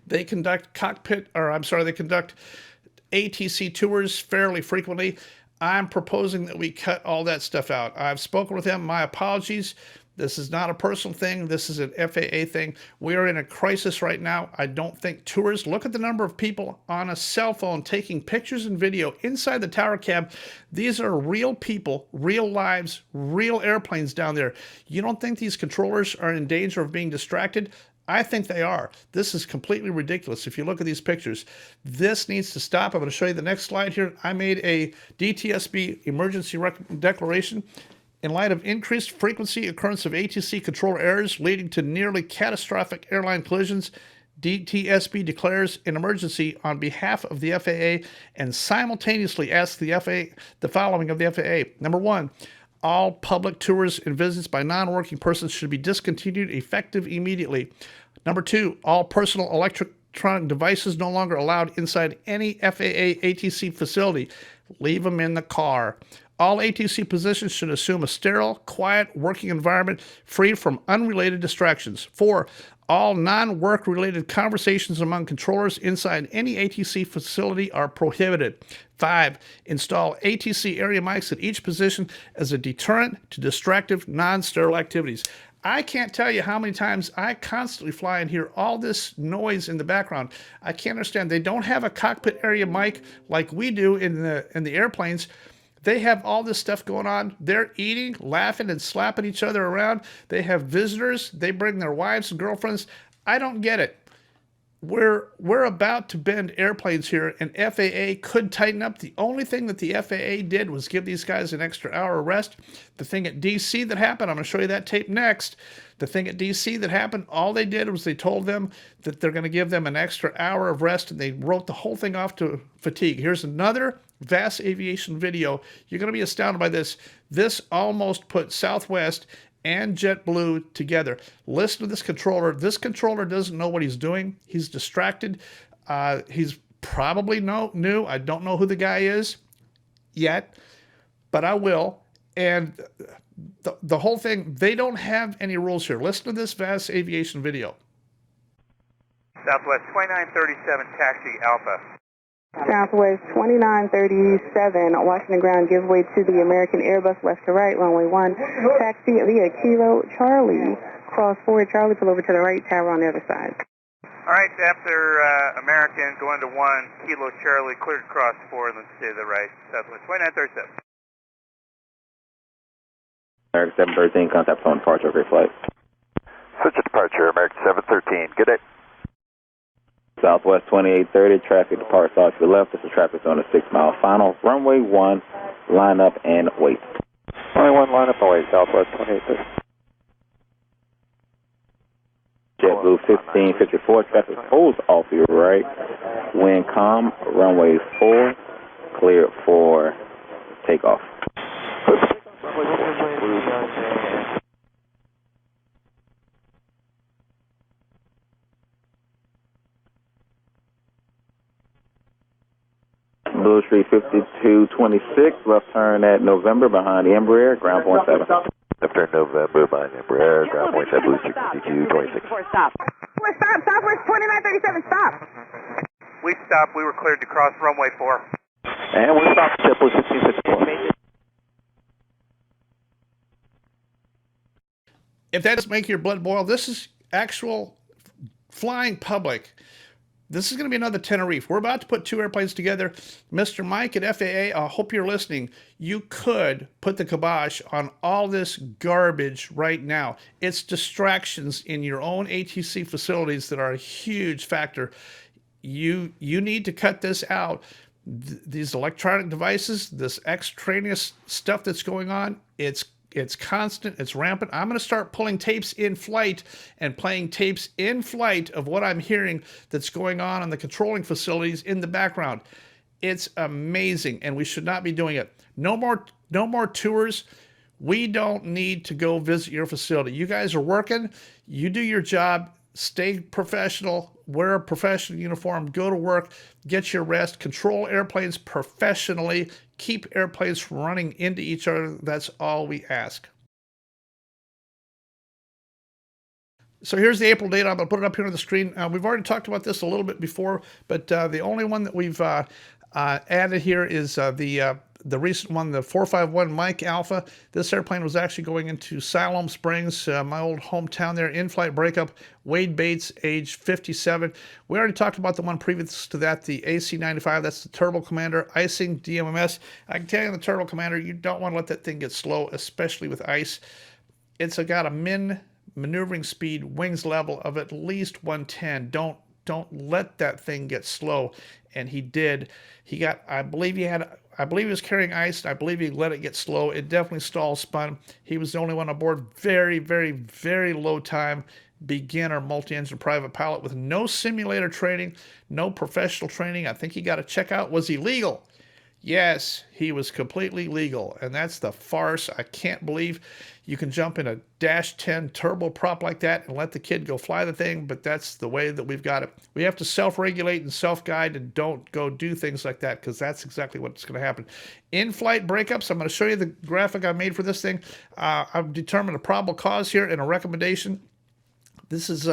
Speaker 1: They conduct they conduct ATC tours fairly frequently. I'm proposing that we cut all that stuff out. I've spoken with them. My apologies. This is not a personal thing. This is an FAA thing. We are in a crisis right now. I don't think tours, look at the number of people on a cell phone taking pictures and video inside the tower cab. These are real people, real lives, real airplanes down there. You don't think these controllers are in danger of being distracted? I think they are. This is completely ridiculous. If you look at these pictures, this needs to stop. I'm going to show you the next slide here. I made a DTSB emergency declaration. In light of increased frequency occurrence of ATC controller errors leading to nearly catastrophic airline collisions, DTSB declares an emergency on behalf of the FAA and simultaneously asks the FAA the following of the FAA. Number 1, all public tours and visits by non-working persons should be discontinued effective immediately. Number 2, all personal electric electronic devices no longer allowed inside any FAA ATC facility. Leave them in the car. All ATC positions should assume a sterile, quiet working environment free from unrelated distractions. 4. All non-work related conversations among controllers inside any ATC facility are prohibited. 5. Install ATC area mics at each position as a deterrent to distractive, non-sterile activities. I can't tell you how many times I constantly fly and hear all this noise in the background. I can't understand. They don't have a cockpit area mic like we do in the airplanes. They have all this stuff going on. They're eating, laughing, and slapping each other around. They have visitors. They bring their wives and girlfriends. I don't get it. We're about to bend airplanes here, and FAA could tighten up. The only thing that the FAA did was give these guys an extra hour of rest. The thing at DC that happened, I'm going to show you that tape next. The thing at DC that happened, all they did was they told them that they're going to give them an extra hour of rest, and they wrote the whole thing off to fatigue. Here's another Vast Aviation video. You're going to be astounded by this. This almost put Southwest and JetBlue together. Listen to this controller. This controller doesn't know what he's doing. He's distracted. He's probably new. I don't know who the guy is yet, but I will. And the whole thing, they don't have any rules here. Listen to this Vast Aviation video.
Speaker 12: Southwest 2937, taxi Alpha.
Speaker 13: Southwest 2937, Washington ground, give way to the American Airbus left to right, runway 1, taxi via Kilo Charlie, cross forward Charlie, pull over to the right, tower on the other side.
Speaker 12: All right, after American, going to 1, Kilo Charlie, cleared cross forward, let's stay to the right, Southwest 2937.
Speaker 7: American 713, contact on departure of your flight.
Speaker 6: Switch to departure, American 713, good day.
Speaker 7: Southwest 2830, traffic departs off to the left. This is traffic zone at 6 Mile Final. Runway 1, line up and wait.
Speaker 6: Runway 1, line up and wait, Southwest 2830.
Speaker 7: JetBlue 1554, traffic pulls off your right. Wind calm, runway 4, cleared for takeoff. Blue Street 5226, left turn at November behind the Embraer, ground point 7.
Speaker 6: Left turn November behind the Embraer, ground point 7, Blue Street 5226.
Speaker 13: Stop. Southwest 2937, stop.
Speaker 12: We stopped, we were cleared to cross runway 4.
Speaker 6: And we stopped JetBlue 1554.
Speaker 1: If that doesn't make your blood boil, this is actual flying public. This is going to be another Tenerife. We're about to put two airplanes together. Mr. Mike at FAA, I hope you're listening. You could put the kibosh on all this garbage right now. It's distractions in your own ATC facilities that are a huge factor. You need to cut this out. These electronic devices, this extraneous stuff that's going on, it's constant, it's rampant. I'm going to start pulling tapes in flight and playing tapes in flight of what I'm hearing that's going on in the controlling facilities in the background. It's amazing, and we should not be doing it. No more tours. We don't need to go visit your facility. You guys are working. You do your job. Stay professional. Wear a professional uniform. Go to work. Get your rest. Control airplanes professionally. Keep airplanes from running into each other. That's all we ask. So here's the April date. I'm going to put it up here on the screen. We've already talked about this a little bit before, but the only one that we've added here is the recent one, the 451 Mike Alpha. This airplane was actually going into Siloam Springs, my old hometown there, in-flight breakup. Wade Bates, age 57. We already talked about the one previous to that, the AC-95. That's the Turbo Commander, icing DMMS. I can tell you on the Turbo Commander, you don't want to let that thing get slow, especially with ice. It's got a maneuvering speed, wings level of at least 110. Don't let that thing get slow. And he did. He got, I believe he was carrying ice. I believe he let it get slow. It definitely stall spun. He was the only one aboard. Very, very, very low time. Beginner multi-engine private pilot with no simulator training, no professional training. I think he got a checkout. Was he legal? Yes, he was completely legal, and that's the farce. I can't believe you can jump in a Dash 10 turboprop like that and let the kid go fly the thing, but that's the way that we've got it. We have to self-regulate and self-guide, and don't go do things like that, because that's exactly what's going to happen. In-flight breakups, I'm going to show you the graphic I made for this thing. I've determined a probable cause here and a recommendation. This is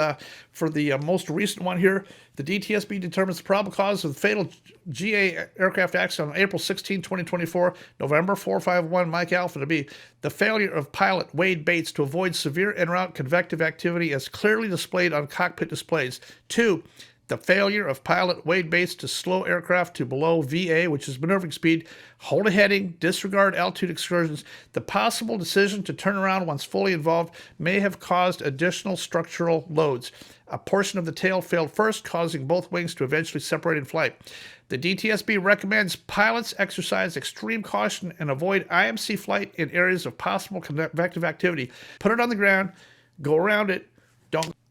Speaker 1: for the most recent one here. The DTSB determines the probable cause of the fatal GA aircraft accident on April 16, 2024, November 451 Mike Alpha to be the failure of pilot Wade Bates to avoid severe en route convective activity as clearly displayed on cockpit displays. 2. The failure of pilot Wade Bates to slow aircraft to below VA, which is maneuvering speed, hold a heading, disregard altitude excursions. The possible decision to turn around once fully involved may have caused additional structural loads. A portion of the tail failed first, causing both wings to eventually separate in flight. The DTSB recommends pilots exercise extreme caution and avoid IMC flight in areas of possible convective activity. Put it on the ground, go around it.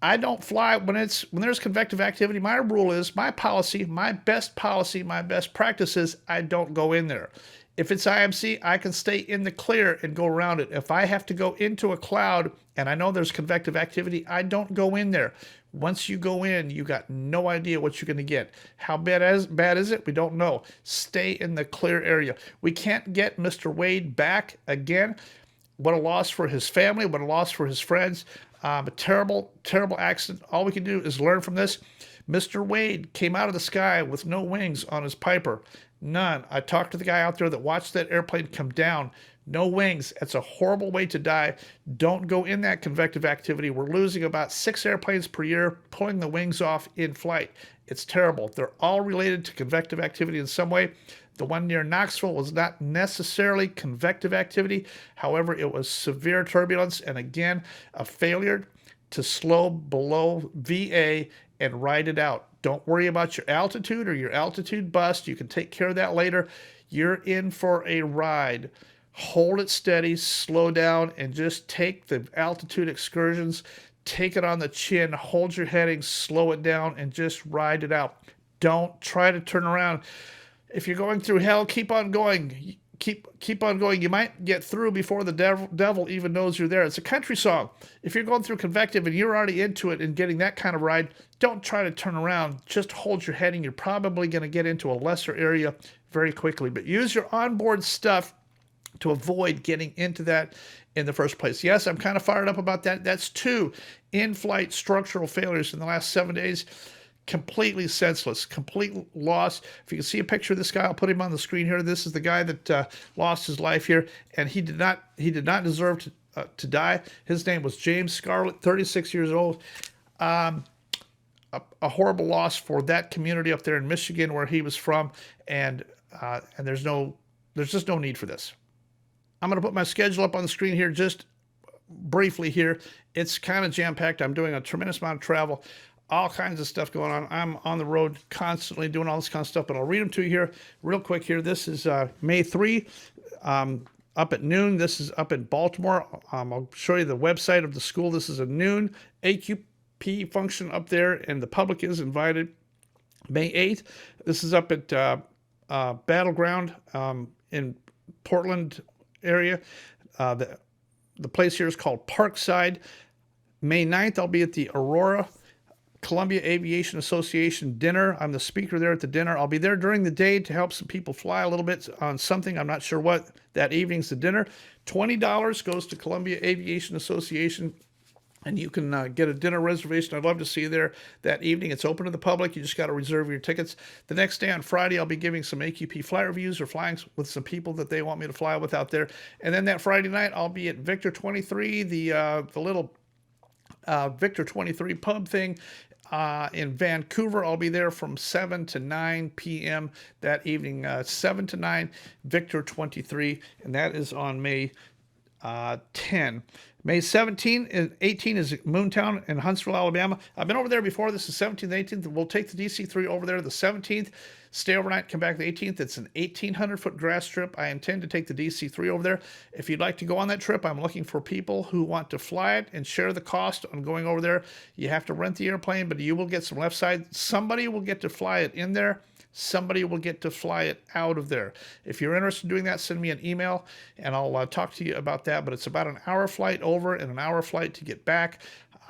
Speaker 1: I don't fly when there's convective activity. My rule is, my policy, my best practice is I don't go in there. If it's IMC, I can stay in the clear and go around it. If I have to go into a cloud and I know there's convective activity, I don't go in there. Once you go in, you got no idea what you're going to get. How bad is it? We don't know. Stay in the clear area. We can't get Mr. Wade back again. What a loss for his family. What a loss for his friends. A terrible, terrible accident. All we can do is learn from this. Mr. Wade came out of the sky with no wings on his Piper. None. I talked to the guy out there that watched that airplane come down. No wings. It's a horrible way to die. Don't go in that convective activity. We're losing about 6 airplanes per year pulling the wings off in flight. It's terrible. They're all related to convective activity in some way. The one near Knoxville was not necessarily convective activity. However, it was severe turbulence and, again, a failure to slow below VA and ride it out. Don't worry about your altitude or your altitude bust. You can take care of that later. You're in for a ride. Hold it steady, slow down, and just take the altitude excursions. Take it on the chin, hold your heading, slow it down, and just ride it out. Don't try to turn around. If you're going through hell, keep on going. Keep on going. You might get through before the devil even knows you're there. It's a country song. If you're going through convective and you're already into it and getting that kind of ride, don't try to turn around. Just hold your heading. You're probably going to get into a lesser area very quickly. But use your onboard stuff to avoid getting into that in the first place. Yes, I'm kind of fired up about that. That's 2 in-flight structural failures in the last 7 days. Completely senseless, complete loss. If you can see a picture of this guy, I'll put him on the screen here. This is the guy that lost his life here, and he did not deserve to die. His name was James Scarlett, 36 years old. A horrible loss for that community up there in Michigan where he was from, and there's just no need for this. I'm going to put my schedule up on the screen here just briefly here. It's kind of jam-packed. I'm doing a tremendous amount of travel. All kinds of stuff going on. I'm on the road constantly doing all this kind of stuff, but I'll read them to you here real quick here. This is May 3, up at noon. This is up in Baltimore. I'll show you the website of the school. This is a noon AQP function up there, and the public is invited. May 8th, this is up at Battleground in Portland area. The place here is called Parkside. May 9th, I'll be at the Aurora Columbia Aviation Association dinner. I'm the speaker there at the dinner. I'll be there during the day to help some people fly a little bit on something. I'm not sure what. That evening's the dinner. $20 goes to Columbia Aviation Association, and you can get a dinner reservation. I'd love to see you there that evening. It's open to the public. You just got to reserve your tickets. The next day on Friday, I'll be giving some AQP flight reviews or flying with some people that they want me to fly with out there. And then that Friday night, I'll be at Victor 23, the little Victor 23 pub thing in Vancouver. I'll be there from 7 to 9 p.m. that evening, 7 to 9, Victor 23, and that is on May 10. May 17 and 18 is Moontown in Huntsville, Alabama. I've been over there before. This is 17th and 18th. We'll take the DC-3 over there the 17th, stay overnight, come back the 18th. It's an 1,800-foot grass strip. I intend to take the DC-3 over there. If you'd like to go on that trip, I'm looking for people who want to fly it and share the cost on going over there. You have to rent the airplane, but you will get some left side. Somebody will get to fly it in there. somebody will get to fly it out of there. If you're interested in doing that, send me an email and I'll talk to you about that. But it's about an hour flight over and an hour flight to get back.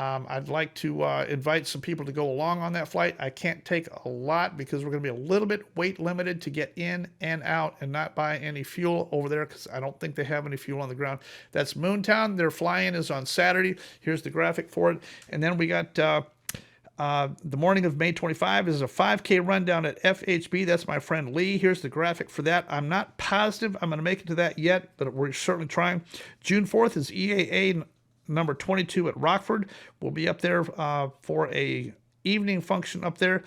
Speaker 1: I'd like to invite some people to go along on that flight. I can't take a lot because we're going to be a little bit weight limited to get in and out and not buy any fuel over there because I don't think they have any fuel on the ground. That's Moontown. Their fly-in is on Saturday. Here's the graphic for it. And then we got the morning of May 25 is a 5K rundown at FHB. That's my friend Lee. Here's the graphic for that. I'm not positive I'm going to make it to that yet, but we're certainly trying. June 4th is EAA number 22 at Rockford. We'll be up there for a evening function up there.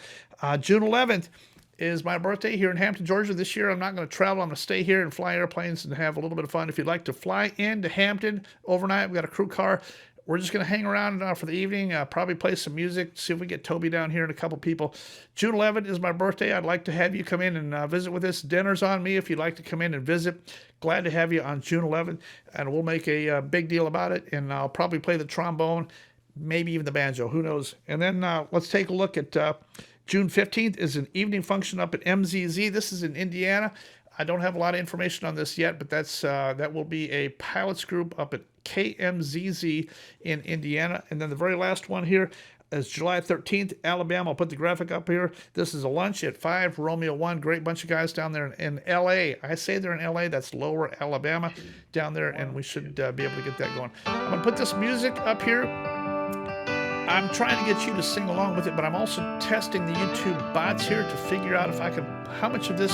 Speaker 1: June 11th is my birthday here in Hampton, Georgia. This year I'm not going to travel. I'm going to stay here and fly airplanes and have a little bit of fun. If you'd like to fly into Hampton overnight, we've got a crew car. We're just going to hang around for the evening, probably play some music, see if we get Toby down here and a couple people. June 11th is my birthday. I'd like to have you come in and visit with us. Dinner's on me if you'd like to come in and visit. Glad to have you on June 11th, and we'll make a big deal about it, and I'll probably play the trombone, maybe even the banjo, who knows. And then let's take a look at June 15th is an evening function up at MZZ. This is in Indiana. I don't have a lot of information on this yet, but that will be a pilots group up at KMZZ in Indiana. And then the very last one here is July 13th, Alabama. I'll put the graphic up here. This is a lunch at 5 Romeo 1. Great bunch of guys down there in L.A. I say they're in L.A. That's Lower Alabama down there, and we should be able to get that going. I'm going to put this music up here. I'm trying to get you to sing along with it, but I'm also testing the YouTube bots here to figure out how much of this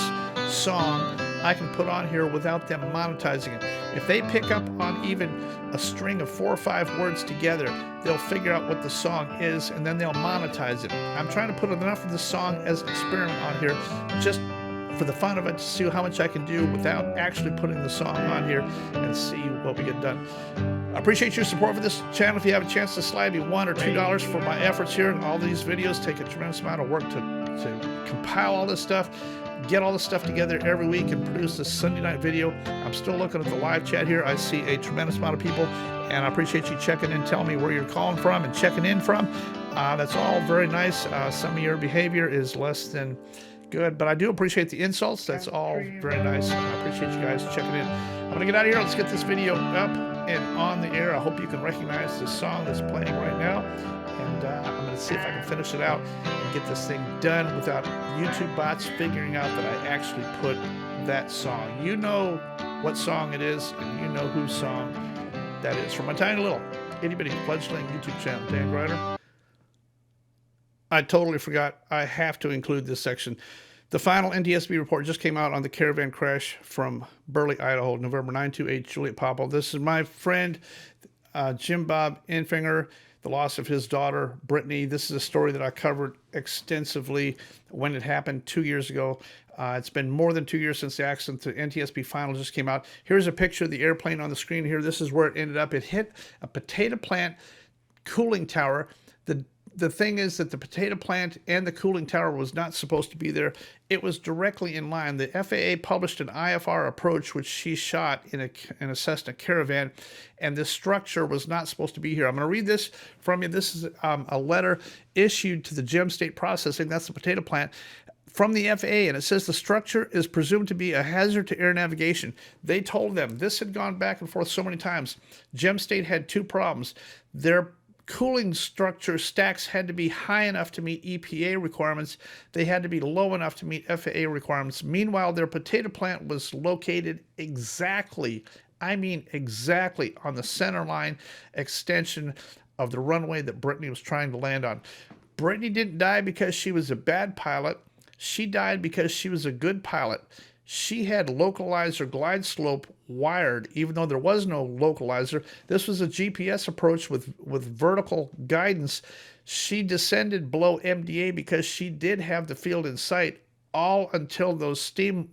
Speaker 1: song I can put on here without them monetizing it. If they pick up on even a string of 4 or 5 words together, they'll figure out what the song is, and then they'll monetize it. I'm trying to put enough of the song as an experiment on here, just for the fun of it, to see how much I can do without actually putting the song on here and see what we get done. I appreciate your support for this channel. If you have a chance to slide me $1 or $2 for my efforts here, all these videos take a tremendous amount of work to compile all this stuff, get all this stuff together every week and produce this Sunday night video. I'm still looking at the live chat here. I see a tremendous amount of people, and I appreciate you checking in, telling me where you're calling from and checking in from. That's all very nice. Some of your behavior is less than good, but I do appreciate the insults. That's all very nice. I appreciate you guys checking in. I'm going to get out of here. Let's get this video up and on the air. I hope you can recognize the song that's playing right now. And I'm going to see if I can finish it out and get this thing done without YouTube bots figuring out that I actually put that song. You know what song it is, and you know whose song that is. From my tiny little itty-bitty fledgling YouTube channel, Dan Grider. I totally forgot. I have to include this section. The final NTSB report just came out on the Caravan crash from Burley, Idaho, November 928, Juliet Popple. This is my friend, Jim Bob Infinger, the loss of his daughter, Brittany. This is a story that I covered extensively when it happened 2 years ago. It's been more than 2 years since the accident. The NTSB final just came out. Here's a picture of the airplane on the screen here. This is where it ended up. It hit a potato plant cooling tower. The thing is that the potato plant and the cooling tower was not supposed to be there. It was directly in line. The FAA published an IFR approach, which she shot in a Cessna Caravan, and this structure was not supposed to be here. I'm going to read this from you. This is a letter issued to the Gem State Processing, that's the potato plant, from the FAA, and it says the structure is presumed to be a hazard to air navigation. They told them this had gone back and forth so many times. Gem State had 2 problems. Their cooling structure stacks had to be high enough to meet EPA requirements. They had to be low enough to meet FAA requirements. Meanwhile, their potato plant was located exactly, I mean exactly, on the center line extension of the runway that Brittany was trying to land on. Brittany didn't die because she was a bad pilot. She died because she was a good pilot. She had localizer glide slope wired, even though there was no localizer. This was a GPS approach with vertical guidance. She descended below MDA because she did have the field in sight, all until those steam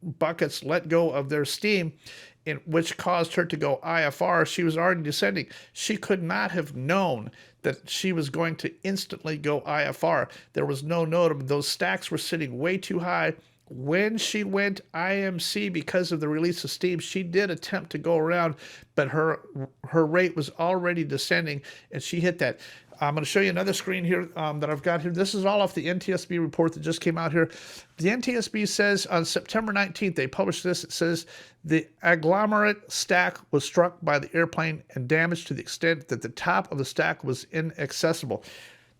Speaker 1: buckets let go of their steam, which caused her to go IFR. She was already descending. She could not have known that she was going to instantly go IFR. There was no note. Those stacks were sitting way too high, when she went IMC because of the release of steam, she did attempt to go around, but her rate was already descending, and she hit that. I'm going to show you another screen here that I've got here. This is all off the NTSB report that just came out here. The NTSB says on September 19th, they published this. It says the agglomerate stack was struck by the airplane and damaged to the extent that the top of the stack was inaccessible.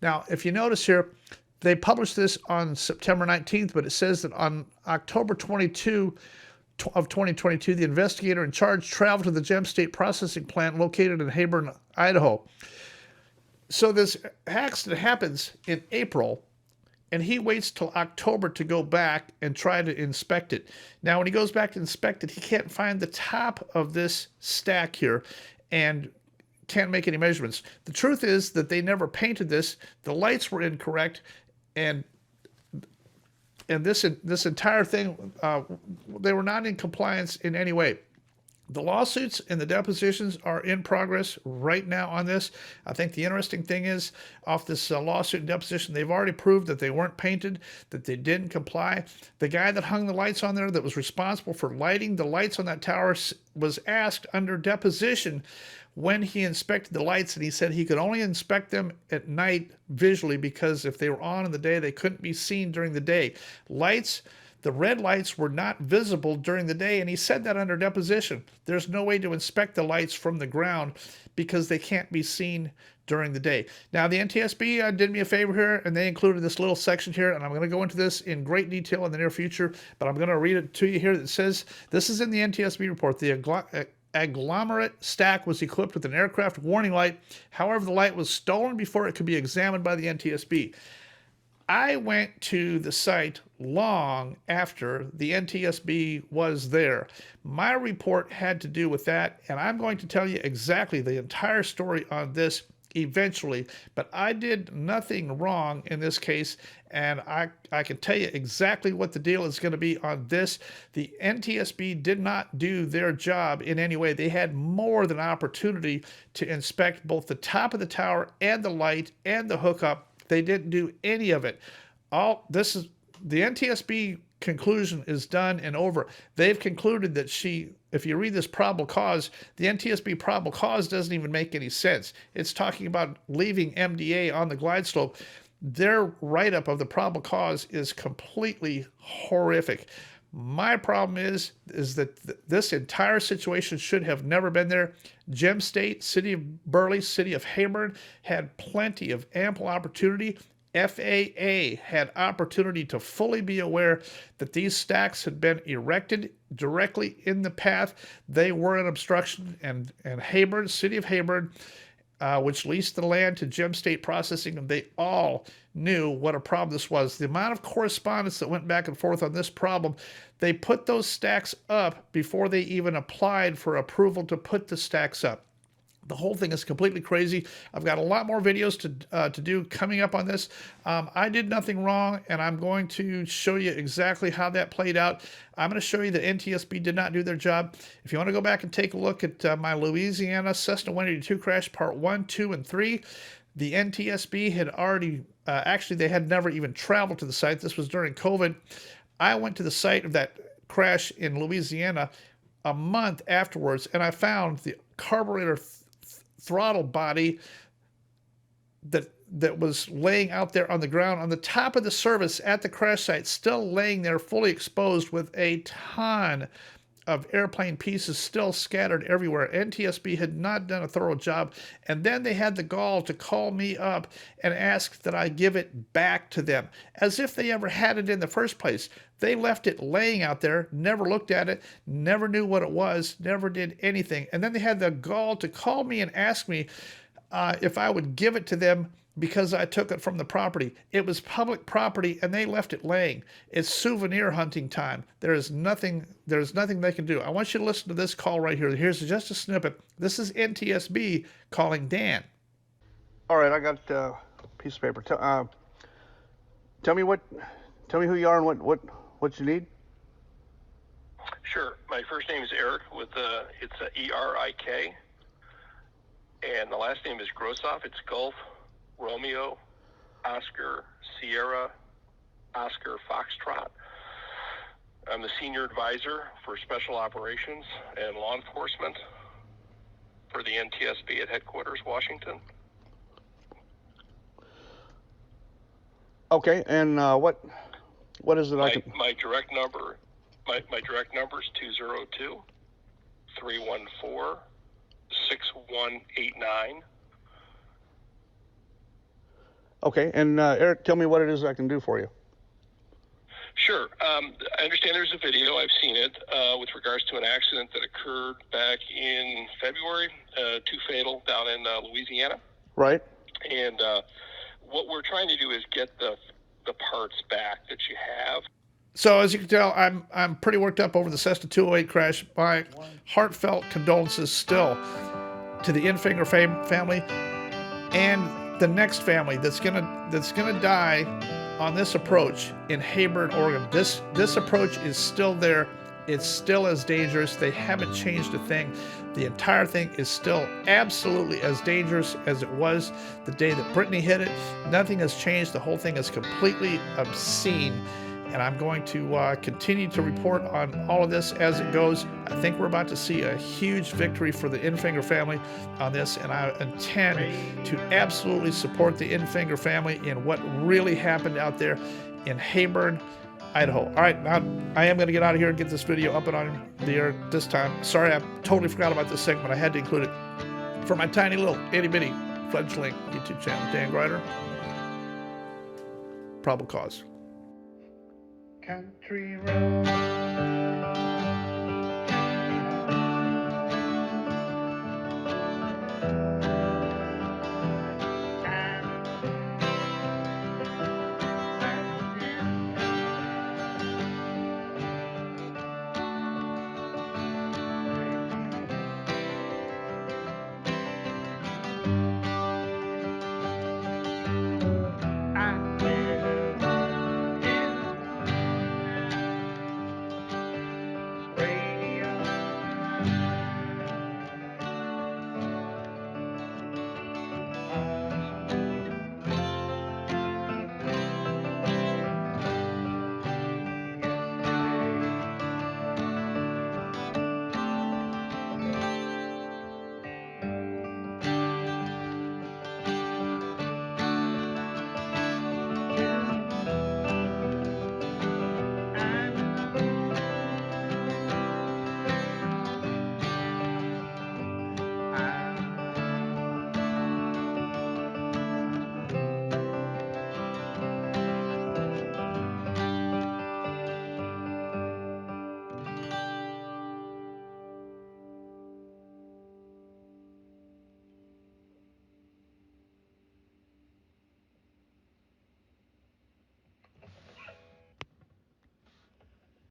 Speaker 1: Now, if you notice here, they published this on September 19th, but it says that on October 22 of 2022, the investigator in charge traveled to the Gem State processing plant located in Hayburn, Idaho. So this accident happens in April, and he waits till October to go back and try to inspect it. Now, when he goes back to inspect it, he can't find the top of this stack here and can't make any measurements. The truth is that they never painted this. The lights were incorrect, and this entire thing, they were not in compliance in any way. The lawsuits and the depositions are in progress right now on this. I think the interesting thing is, off this lawsuit and deposition, they've already proved that they weren't painted, that they didn't comply. The guy that hung the lights on there that was responsible for lighting the lights on that tower was asked under deposition when he inspected the lights, and he said he could only inspect them at night visually because if they were on in the day, they couldn't be seen during the day. The red lights were not visible during the day, and he said that under deposition. There's no way to inspect the lights from the ground because they can't be seen during the day. Now, the NTSB did me a favor here, and they included this little section here, and I'm going to go into this in great detail in the near future, but I'm going to read it to you here. That says, this is in the NTSB report, the agglomerate stack was equipped with an aircraft warning light. However, the light was stolen before it could be examined by the NTSB. I went to the site long after the NTSB was there. My report had to do with that, and I'm going to tell you exactly the entire story on this eventually, but I did nothing wrong in this case, and I can tell you exactly what the deal is going to be on this. The NTSB did not do their job in any way. They had more than opportunity to inspect both the top of the tower and the light and the hookup. They didn't do any of it. The NTSB conclusion is done and over. They've concluded that if you read this probable cause, the NTSB probable cause doesn't even make any sense. It's talking about leaving MDA on the glide slope. Their write-up of the probable cause is completely horrific. My problem is that this entire situation should have never been there. Gem State, City of Burley, City of Hayburn had plenty of ample opportunity. FAA had opportunity to fully be aware that these stacks had been erected directly in the path. They were an obstruction, and Hayburn, City of Hayburn, which leased the land to Gem State Processing, and they all knew what a problem this was. The amount of correspondence that went back and forth on this problem, they put those stacks up before they even applied for approval to put the stacks up. The whole thing is completely crazy. I've got a lot more videos to do coming up on this. I did nothing wrong, and I'm going to show you exactly how that played out. I'm going to show you that NTSB did not do their job. If you want to go back and take a look at my Louisiana Cessna 182 crash, part 1, 2, and 3, the NTSB had already, actually they had never even traveled to the site. This was during COVID. I went to the site of that crash in Louisiana a month afterwards, and I found the carburetor throttle body that was laying out there on the ground on the top of the service at the crash site, still laying there fully exposed with a ton of airplane pieces still scattered everywhere. NTSB had not done a thorough job, and then they had the gall to call me up and ask that I give it back to them, as if they ever had it in the first place. They left it laying out there, never looked at it, never knew what it was, never did anything. And then they had the gall to call me and ask me if I would give it to them because I took it from the property. It was public property, and they left it laying. It's souvenir hunting time. There's nothing they can do. I want you to listen to this call right here. Here's just a snippet. This is NTSB calling Dan.
Speaker 14: All right, I got a piece of paper. Tell me who you are and what you need.
Speaker 15: Sure. My first name is Eric with it's E-R-I-K, and the last name is Grossoff. It's Golf Romeo Oscar Sierra Oscar Foxtrot. I'm the Senior Advisor for Special Operations and Law Enforcement for the NTSB at headquarters, Washington.
Speaker 14: Okay, and what is it I can...
Speaker 15: My direct number, my direct number is 202-314-6189.
Speaker 14: Okay, and Eric, tell me what it is I can do for you.
Speaker 15: Sure. I understand there's a video. I've seen it with regards to an accident that occurred back in February, too fatal down in Louisiana.
Speaker 14: Right.
Speaker 15: And what we're trying to do is get the parts back that you have.
Speaker 1: So as you can tell, I'm pretty worked up over the Cessna 208 crash. My heartfelt condolences still to the Infinger family and the next family that's gonna die on this approach in Hayburn, Oregon. This approach is still there. It's still as dangerous. They haven't changed a thing. The entire thing is still absolutely as dangerous as it was the day that Brittany hit it. Nothing has changed. The whole thing is completely obscene. And I'm going to continue to report on all of this as it goes. I think we're about to see a huge victory for the Infinger family on this, and I intend to absolutely support the Infinger family in what really happened out there in Hayburn, Idaho. All right, now I am going to get out of here and get this video up and on the air this time. Sorry, I totally forgot about this segment. I had to include it for my tiny little itty-bitty fledgling YouTube channel. Dan Grider, Probable Cause. Country road.